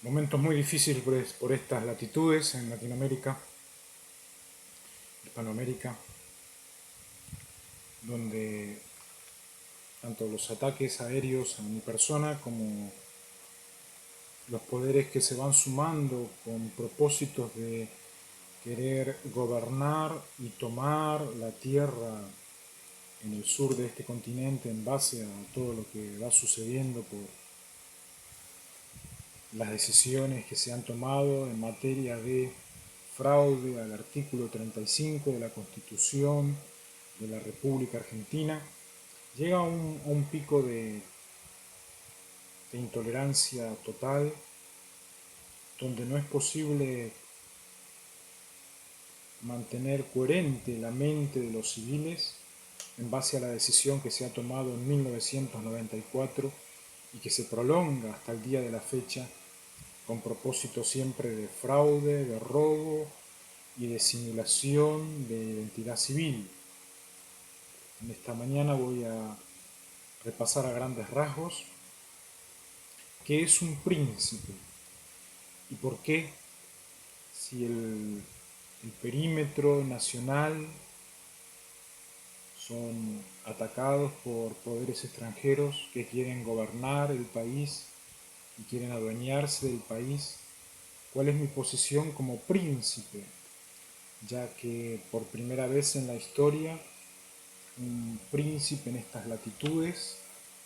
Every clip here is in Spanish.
Momentos muy difíciles por estas latitudes en Latinoamérica, Hispanoamérica, donde tanto los ataques aéreos a mi persona como los poderes que se van sumando con propósitos de querer gobernar y tomar la tierra en el sur de este continente en base a todo lo que va sucediendo por las decisiones que se han tomado en materia de fraude al artículo 35 de la Constitución de la República Argentina, llega a un pico de intolerancia total, donde no es posible mantener coherente la mente de los civiles en base a la decisión que se ha tomado en 1994 y que se prolonga hasta el día de la fecha con propósito siempre de fraude, de robo y de simulación de identidad civil. En esta mañana voy a repasar a grandes rasgos qué es un príncipe y por qué, si el perímetro nacional son atacados por poderes extranjeros que quieren gobernar el país y quieren adueñarse del país, cuál es mi posición como príncipe, ya que por primera vez en la historia un príncipe en estas latitudes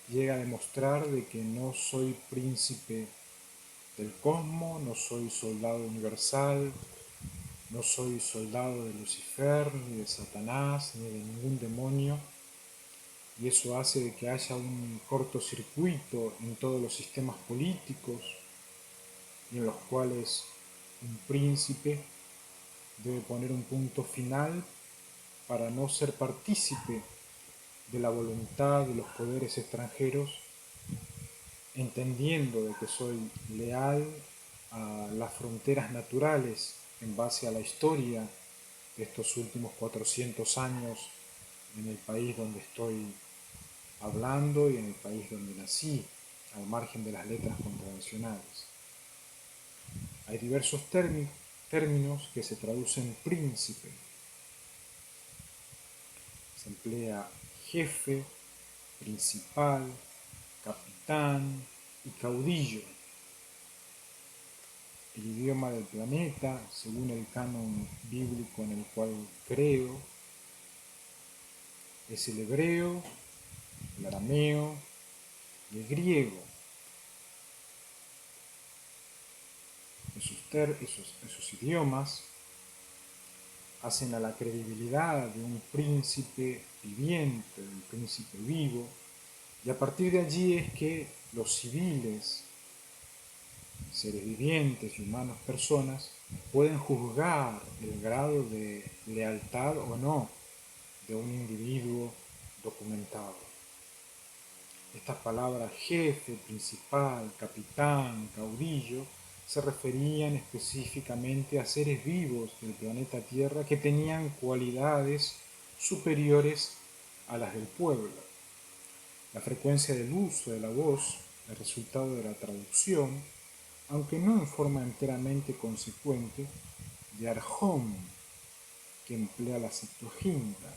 llega a demostrar de que no soy príncipe del cosmos, no soy soldado universal, no soy soldado de Lucifer, ni de Satanás, ni de ningún demonio, y eso hace de que haya un cortocircuito en todos los sistemas políticos, y en los cuales un príncipe debe poner un punto final para no ser partícipe de la voluntad de los poderes extranjeros, entendiendo de que soy leal a las fronteras naturales en base a la historia de estos últimos 400 años en el país donde estoy hablando y en el país donde nací, al margen de las letras contravencionales. Hay diversos términos que se traducen príncipe. Se emplea jefe, principal, capitán y caudillo. El idioma del planeta, según el canon bíblico en el cual creo, es el hebreo, el arameo y el griego. Esos idiomas hacen a la credibilidad de un príncipe viviente, de un príncipe vivo, y a partir de allí es que los civiles, seres vivientes y humanos personas, pueden juzgar el grado de lealtad o no de un individuo documentado. Estas palabras jefe, principal, capitán, caudillo se referían específicamente a seres vivos del planeta Tierra que tenían cualidades superiores a las del pueblo. La frecuencia del uso de la voz, el resultado de la traducción, aunque no en forma enteramente consecuente, de Arjón, que emplea la Septuaginta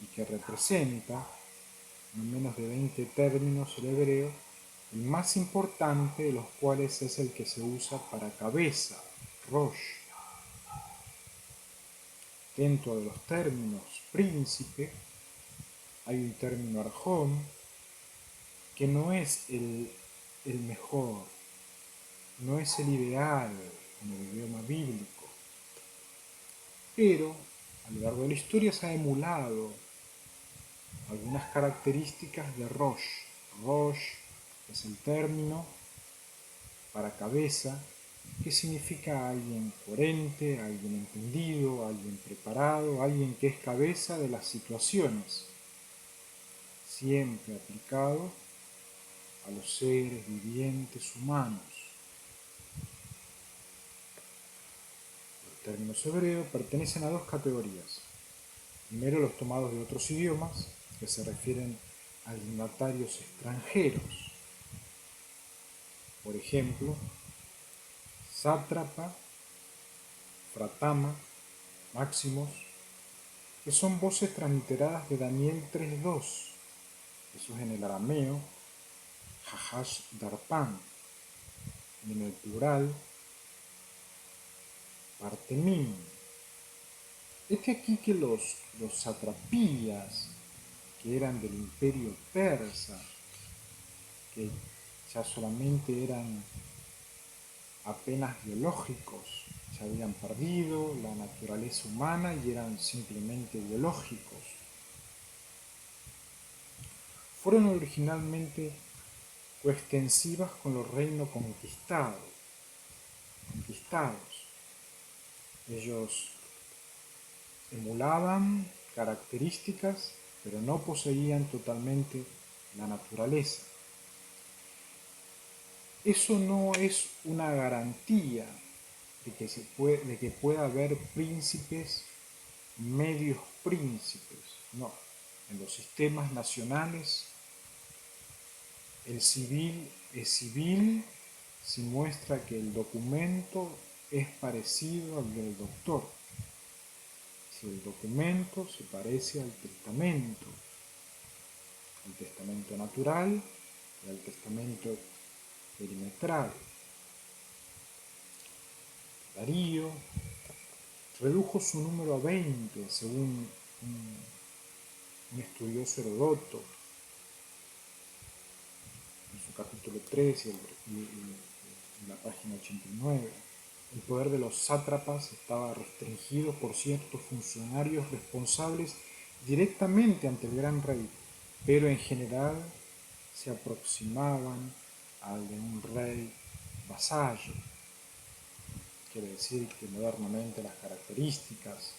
y que representa no menos de 20 términos el hebreo, el más importante de los cuales es el que se usa para cabeza, rosh. Dentro de los términos príncipe hay un término arjón que no es el mejor, no es el ideal en el idioma bíblico, pero a lo largo de la historia se ha emulado algunas características de Rosh. Rosh es el término para cabeza, que significa alguien coherente, alguien entendido, alguien preparado, alguien que es cabeza de las situaciones, siempre aplicado a los seres vivientes humanos. Los términos hebreos pertenecen a dos categorías. Primero, los tomados de otros idiomas, que se refieren a dignatarios extranjeros. Por ejemplo, sátrapa, fratama, máximos, que son voces transliteradas de Daniel 3.2. Eso es en el arameo, Jahash Darpan, y en el plural, Partemim. Aquí que los satrapías, que eran del imperio persa, que ya solamente eran apenas biológicos, se habían perdido la naturaleza humana y eran simplemente biológicos. Fueron originalmente coextensivas con los reinos conquistados. Ellos emulaban características, pero no poseían totalmente la naturaleza. Eso no es una garantía de que pueda haber príncipes, medios príncipes. No, en los sistemas nacionales el civil es civil si muestra que el documento es parecido al del doctor. Si el documento se parece al testamento natural y al testamento perimetral. Darío redujo su número a 20, según un estudioso Heródoto, en su capítulo 13 y la página 89. El poder de los sátrapas estaba restringido por ciertos funcionarios responsables directamente ante el gran rey, pero en general se aproximaban al de un rey vasallo. Quiere decir que modernamente las características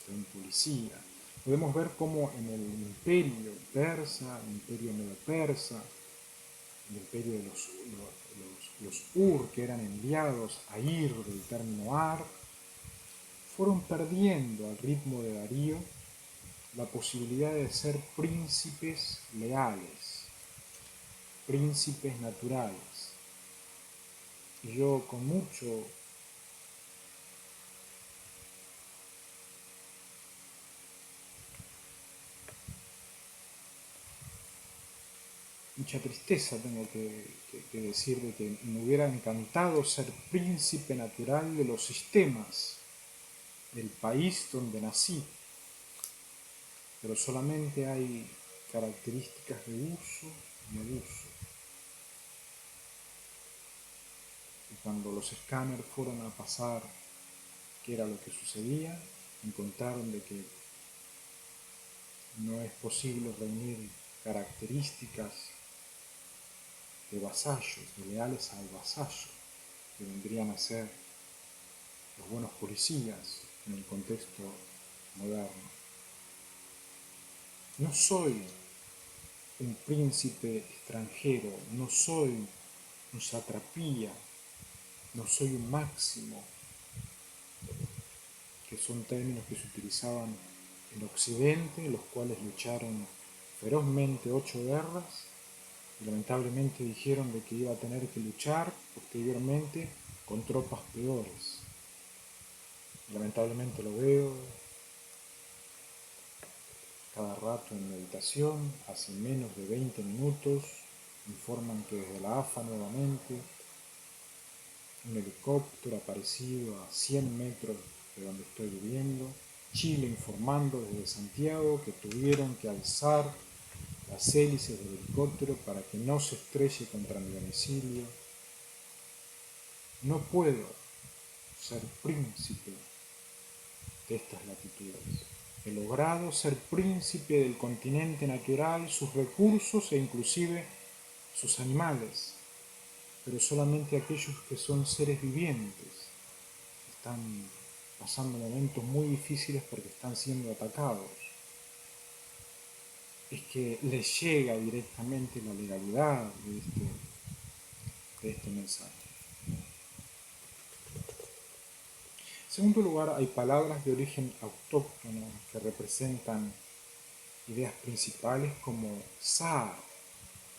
de un policía. Podemos ver cómo en el imperio persa, el imperio medo-persa, el imperio de los Ur, que eran enviados a Ir del término Ar, fueron perdiendo al ritmo de Darío la posibilidad de ser príncipes leales, príncipes naturales. Y yo con mucha tristeza tengo que decir de que me hubiera encantado ser príncipe natural de los sistemas del país donde nací, pero solamente hay características de uso y abuso. Y cuando los escáneres fueron a pasar qué era lo que sucedía, encontraron de que no es posible reunir características de vasallos, de leales al vasallo, que vendrían a ser los buenos policías en el contexto moderno. No soy un príncipe extranjero, no soy un satrapía, no soy un máximo, que son términos que se utilizaban en Occidente, los cuales lucharon ferozmente 8 guerras y lamentablemente dijeron de que iba a tener que luchar posteriormente con tropas peores. Y lamentablemente lo veo cada rato en meditación. Hace menos de 20 minutos informan que desde la AFA nuevamente un helicóptero aparecido a 100 metros de donde estoy viviendo. Chile informando desde Santiago que tuvieron que alzar las hélices del helicóptero para que no se estrelle contra mi domicilio. No puedo ser príncipe de estas latitudes. He logrado ser príncipe del continente natural, sus recursos e inclusive sus animales, pero solamente aquellos que son seres vivientes están pasando momentos muy difíciles porque están siendo atacados. Es que les llega directamente la legalidad de este mensaje. En segundo lugar, hay palabras de origen autóctono que representan ideas principales como Sa,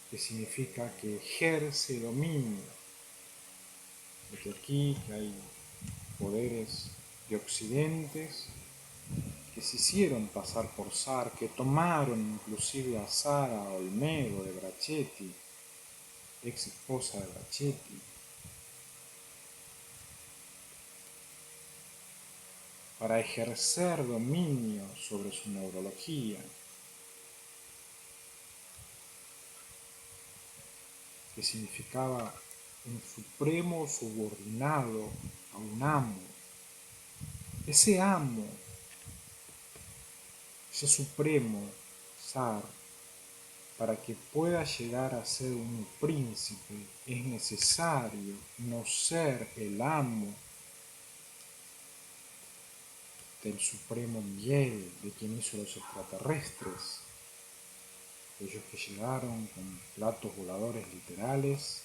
que significa que ejerce dominio. de que aquí que hay poderes de occidentes que se hicieron pasar por zar, que tomaron inclusive a Sara Olmedo de Brachetti, ex esposa de Brachetti, para ejercer dominio sobre su neurología, que significaba un supremo subordinado a un amo. Ese amo, ese supremo zar, para que pueda llegar a ser un príncipe, es necesario no ser el amo del supremo Miguel, de quien hizo los extraterrestres, ellos que llegaron con platos voladores literales,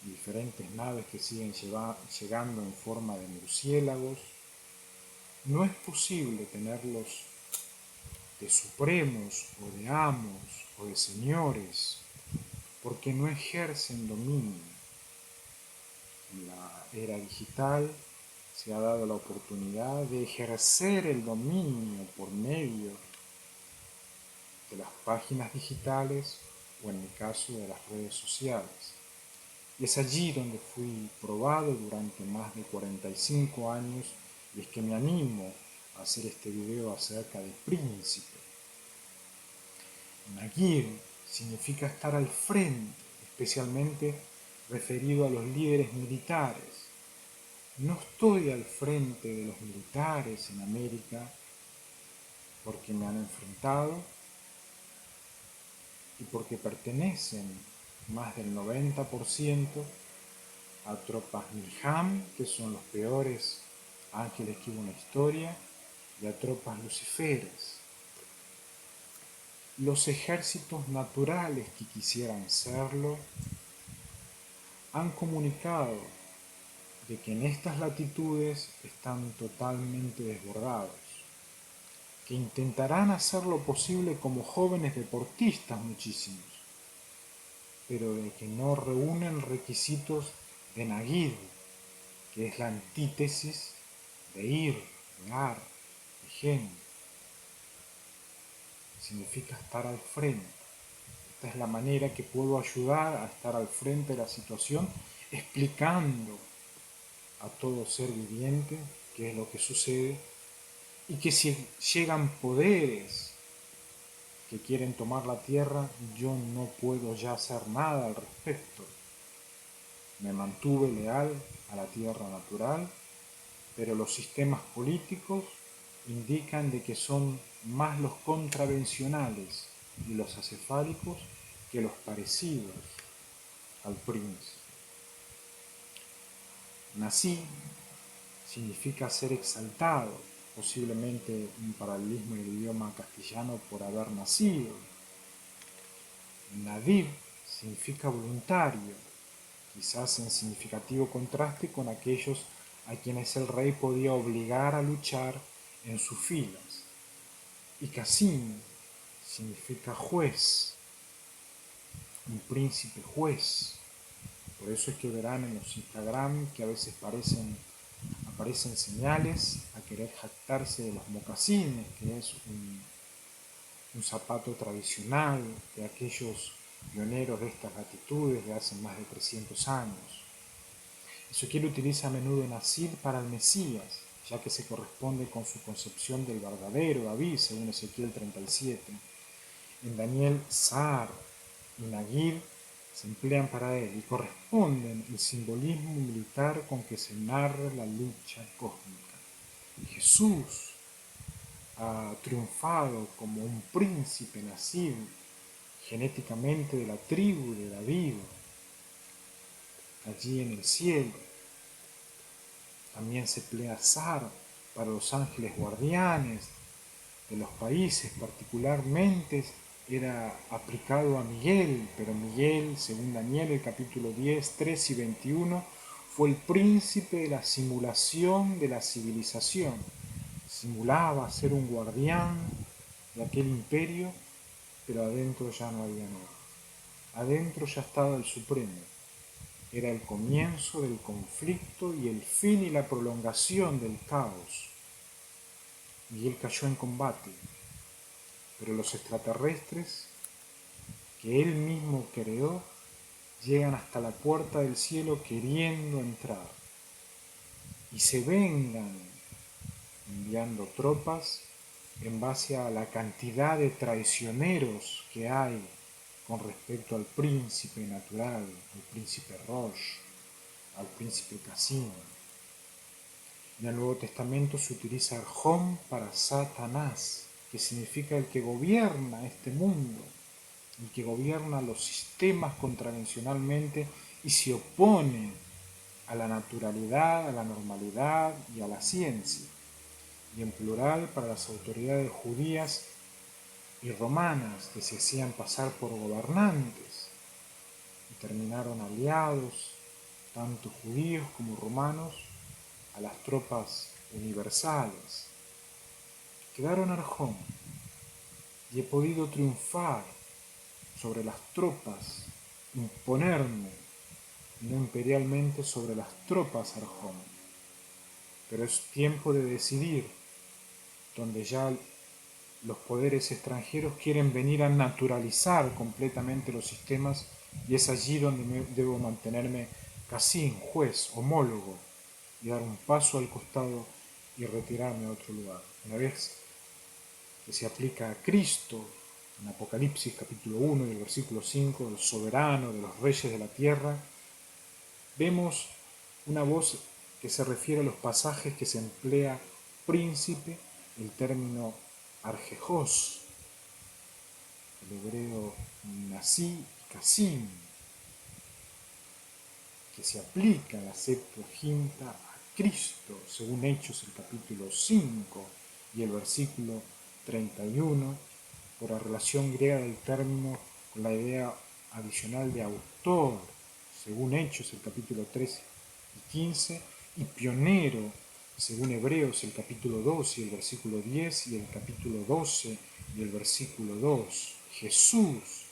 diferentes naves que siguen llegando en forma de murciélagos. No es posible tenerlos de supremos o de amos o de señores, porque no ejercen dominio. En la era digital se ha dado la oportunidad de ejercer el dominio por medio de las páginas digitales o en el caso de las redes sociales. Y es allí donde fui probado durante más de 45 años y es que me animo a hacer este video acerca de príncipe. Nagir significa estar al frente, especialmente referido a los líderes militares. No estoy al frente de los militares en América porque me han enfrentado y porque pertenecen más del 90% a tropas Milham, que son los peores ángeles que hubo en la historia, y a tropas luciferes. Los ejércitos naturales que quisieran serlo han comunicado de que en estas latitudes están totalmente desbordados, que intentarán hacer lo posible como jóvenes deportistas muchísimos, pero de que no reúnen requisitos de Nagid, que es la antítesis de ir, de ar, de gen. Significa estar al frente. Esta es la manera que puedo ayudar a estar al frente de la situación, explicando a todo ser viviente qué es lo que sucede y que si llegan poderes que quieren tomar la tierra, yo no puedo ya hacer nada al respecto. Me mantuve leal a la tierra natural, pero los sistemas políticos indican de que son más los contravencionales y los acefálicos que los parecidos al príncipe. Nací significa ser exaltado, posiblemente un paralelismo en el idioma castellano por haber nacido. Nadir significa voluntario, quizás en significativo contraste con aquellos a quienes el rey podía obligar a luchar en sus filas. Y Qasim significa juez, un príncipe juez. Por eso es que verán en los Instagram que a veces aparecen señales a querer jactarse de los mocasines, que es un zapato tradicional de aquellos pioneros de estas latitudes de hace más de 300 años. Ezequiel utiliza a menudo Nasir para el Mesías, ya que se corresponde con su concepción del verdadero David, según Ezequiel 37. En Daniel, Sar y Nagir se emplean para él y corresponden el simbolismo militar con que se narra la lucha cósmica. Jesús ha triunfado como un príncipe nacido genéticamente de la tribu de David, allí en el cielo. También se emplea Sar para los ángeles guardianes de los países, particularmente era aplicado a Miguel, pero Miguel, según Daniel, el capítulo 10, 3 y 21, fue el príncipe de la simulación de la civilización. Simulaba ser un guardián de aquel imperio, pero adentro ya no había nada. Adentro ya estaba el Supremo. era el comienzo del conflicto y el fin y la prolongación del caos. Miguel cayó en combate, pero los extraterrestres que él mismo creó llegan hasta la puerta del cielo queriendo entrar y se vengan enviando tropas en base a la cantidad de traicioneros que hay con respecto al príncipe natural, al príncipe Roche, al príncipe Casino. En el Nuevo Testamento se utiliza Arjón para Satanás, que significa el que gobierna este mundo, el que gobierna los sistemas contravencionalmente y se opone a la naturalidad, a la normalidad y a la ciencia. Y en plural para las autoridades judías y romanas que se hacían pasar por gobernantes y terminaron aliados, tanto judíos como romanos, a las tropas universales. Quedaron Arjón y he podido triunfar sobre las tropas, imponerme no imperialmente sobre las tropas Arjón. Pero es tiempo de decidir, donde ya los poderes extranjeros quieren venir a naturalizar completamente los sistemas y es allí donde debo mantenerme casi juez, homólogo, y dar un paso al costado y retirarme a otro lugar. Una vez que se aplica a Cristo, en Apocalipsis capítulo 1 y el versículo 5, el soberano de los reyes de la tierra, vemos una voz que se refiere a los pasajes que se emplea príncipe, el término arjejos, el hebreo nasí y casim, que se aplica a la Septuaginta a Cristo, según Hechos el capítulo 5 y el versículo 31, por la relación griega del término con la idea adicional de autor, según Hechos el capítulo 13 y 15, y pionero, según Hebreos el capítulo 12 y el versículo 10 y el capítulo 12 y el versículo 2. Jesús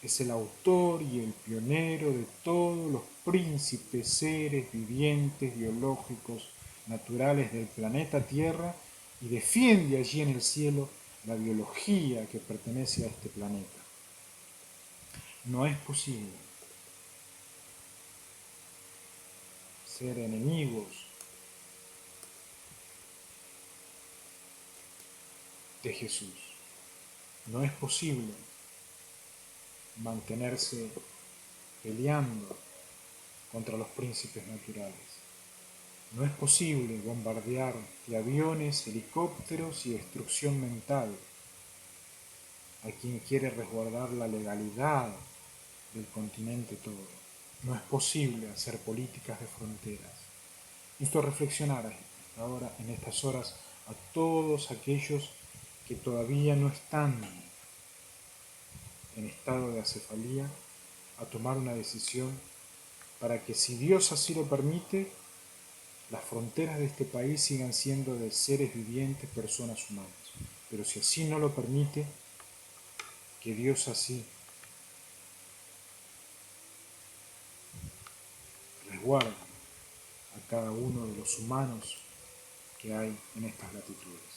es el autor y el pionero de todos los príncipes, seres vivientes, biológicos, naturales del planeta Tierra y defiende allí en el cielo la biología que pertenece a este planeta. No es posible ser enemigos de Jesús. No es posible mantenerse peleando contra los príncipes naturales. No es posible bombardear de aviones, helicópteros y destrucción mental a quien quiere resguardar la legalidad del continente todo. No es posible hacer políticas de fronteras. Insto a reflexionar ahora, en estas horas, a todos aquellos que todavía no están en estado de acefalía, a tomar una decisión para que, si Dios así lo permite, las fronteras de este país sigan siendo de seres vivientes, personas humanas. Pero si así no lo permite, que Dios así resguarde a cada uno de los humanos que hay en estas latitudes.